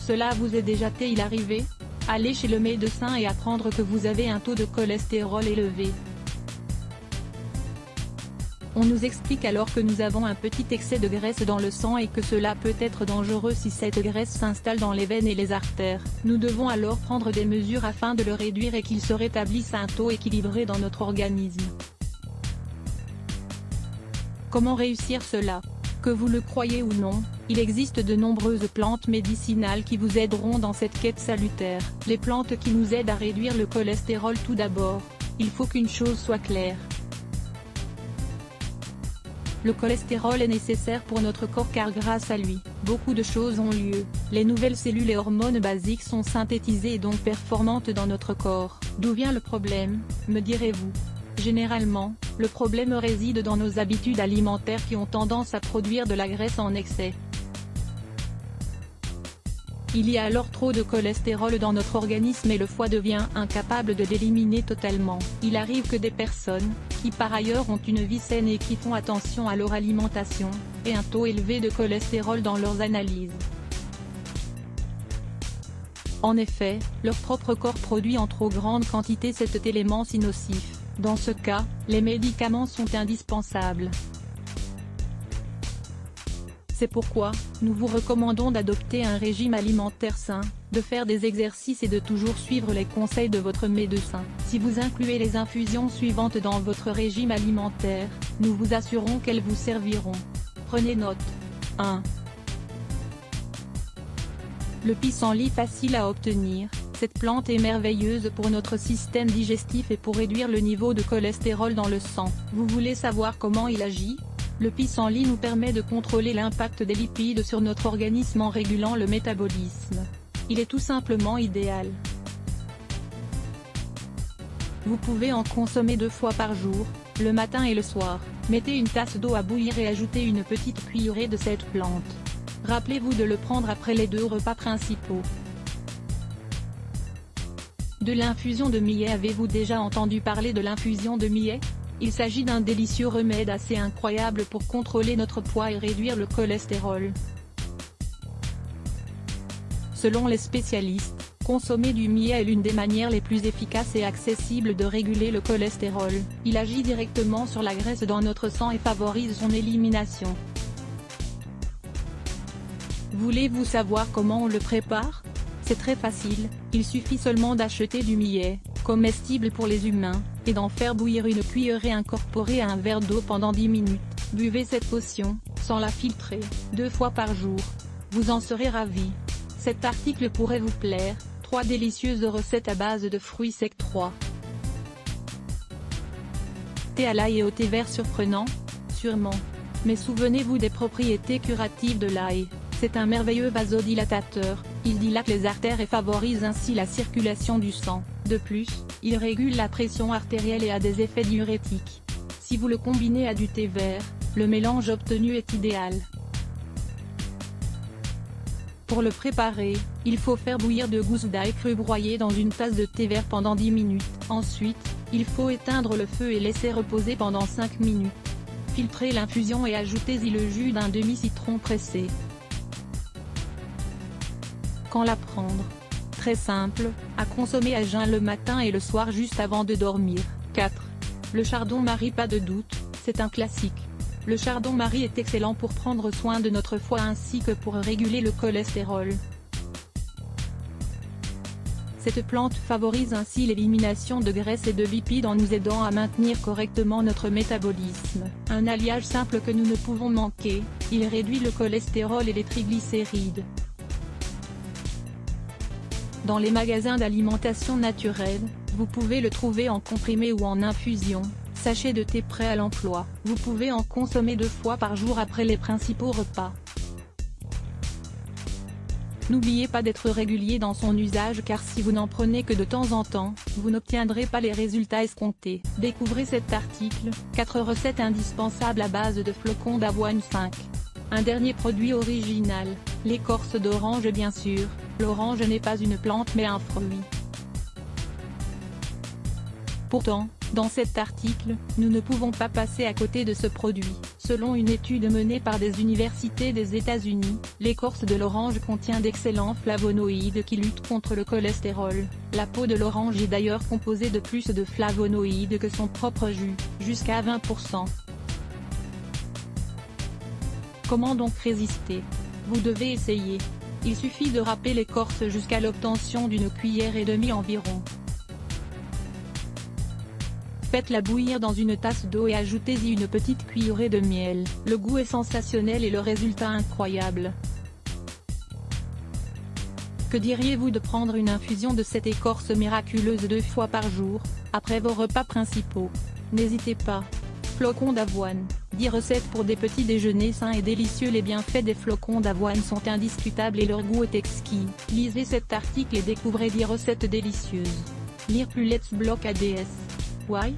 Cela vous est déjà-t-il arrivé? Allez chez le médecin et apprendre que vous avez un taux de cholestérol élevé. On nous explique alors que nous avons un petit excès de graisse dans le sang et que cela peut être dangereux si cette graisse s'installe dans les veines et les artères. Nous devons alors prendre des mesures afin de le réduire et qu'il se rétablisse à un taux équilibré dans notre organisme. Comment réussir cela? Que vous le croyez ou non, il existe de nombreuses plantes médicinales qui vous aideront dans cette quête salutaire. Les plantes qui nous aident à réduire le cholestérol. Tout d'abord, il faut qu'une chose soit claire. Le cholestérol est nécessaire pour notre corps car grâce à lui, beaucoup de choses ont lieu. Les nouvelles cellules et hormones basiques sont synthétisées et donc performantes dans notre corps. D'où vient le problème, me direz-vous? Généralement, le problème réside dans nos habitudes alimentaires qui ont tendance à produire de la graisse en excès. Il y a alors trop de cholestérol dans notre organisme et le foie devient incapable de l'éliminer totalement. Il arrive que des personnes, qui par ailleurs ont une vie saine et qui font attention à leur alimentation, aient un taux élevé de cholestérol dans leurs analyses. En effet, leur propre corps produit en trop grande quantité cet élément si nocif. Dans ce cas, les médicaments sont indispensables. C'est pourquoi, nous vous recommandons d'adopter un régime alimentaire sain, de faire des exercices et de toujours suivre les conseils de votre médecin. Si vous incluez les infusions suivantes dans votre régime alimentaire, nous vous assurons qu'elles vous serviront. Prenez note. 1. Le pissenlit facile à obtenir. Cette plante est merveilleuse pour notre système digestif et pour réduire le niveau de cholestérol dans le sang. Vous voulez savoir comment il agit? Le pissenlit nous permet de contrôler l'impact des lipides sur notre organisme en régulant le métabolisme. Il est tout simplement idéal. Vous pouvez en consommer 2 fois par jour, le matin et le soir. Mettez une tasse d'eau à bouillir et ajoutez une petite cuillerée de cette plante. Rappelez-vous de le prendre après les 2 repas principaux. De l'infusion de millet. Avez-vous déjà entendu parler de l'infusion de millet? Il s'agit d'un délicieux remède assez incroyable pour contrôler notre poids et réduire le cholestérol. Selon les spécialistes, consommer du millet est l'une des manières les plus efficaces et accessibles de réguler le cholestérol. Il agit directement sur la graisse dans notre sang et favorise son élimination. Voulez-vous savoir comment on le prépare? C'est très facile, il suffit seulement d'acheter du millet, comestible pour les humains, et d'en faire bouillir une cuillerée incorporée à un verre d'eau pendant 10 minutes. Buvez cette potion, sans la filtrer, 2 fois par jour. Vous en serez ravis. Cet article pourrait vous plaire. 3 délicieuses recettes à base de fruits secs. 3. Thé à l'ail et au thé vert surprenant? Sûrement. Mais souvenez-vous des propriétés curatives de l'ail. C'est un merveilleux vasodilatateur, il dilate les artères et favorise ainsi la circulation du sang. De plus, il régule la pression artérielle et a des effets diurétiques. Si vous le combinez à du thé vert, le mélange obtenu est idéal. Pour le préparer, il faut faire bouillir 2 gousses d'ail cru broyées dans une tasse de thé vert pendant 10 minutes. Ensuite, il faut éteindre le feu et laisser reposer pendant 5 minutes. Filtrez l'infusion et ajoutez-y le jus d'un demi-citron pressé. Quand la prendre? Très simple, à consommer à jeun le matin et le soir juste avant de dormir. 4. Le chardon-marie. Pas de doute, c'est un classique. Le chardon-marie est excellent pour prendre soin de notre foie ainsi que pour réguler le cholestérol. Cette plante favorise ainsi l'élimination de graisse et de lipides en nous aidant à maintenir correctement notre métabolisme. Un alliage simple que nous ne pouvons manquer, il réduit le cholestérol et les triglycérides. Dans les magasins d'alimentation naturelle, vous pouvez le trouver en comprimé ou en infusion, sachet de thé prêt à l'emploi. Vous pouvez en consommer 2 fois par jour après les principaux repas. N'oubliez pas d'être régulier dans son usage car si vous n'en prenez que de temps en temps, vous n'obtiendrez pas les résultats escomptés. Découvrez cet article, 4 recettes indispensables à base de flocons d'avoine. 5. Un dernier produit original, l'écorce d'orange. Bien sûr, l'orange n'est pas une plante mais un fruit. Pourtant, Dans cet article, nous ne pouvons pas passer à côté de ce produit. Selon une étude menée par des universités des États-Unis, l'écorce de l'orange contient d'excellents flavonoïdes qui luttent contre le cholestérol. La peau de l'orange est d'ailleurs composée de plus de flavonoïdes que son propre jus, jusqu'à 20%. Comment donc résister? Vous devez essayer. Il suffit de râper l'écorce jusqu'à l'obtention d'une cuillère et demie environ. Faites-la bouillir dans une tasse d'eau et ajoutez-y une petite cuillerée de miel. Le goût est sensationnel et le résultat incroyable. Que diriez-vous de prendre une infusion de cette écorce miraculeuse 2 fois par jour, après vos repas principaux? N'hésitez pas. Flocons d'avoine. 10 recettes pour des petits déjeuners sains et délicieux. Les bienfaits des flocons d'avoine sont indiscutables et leur goût est exquis. Lisez cet article et découvrez 10 recettes délicieuses. Lire plus Let's Block ADS. Why?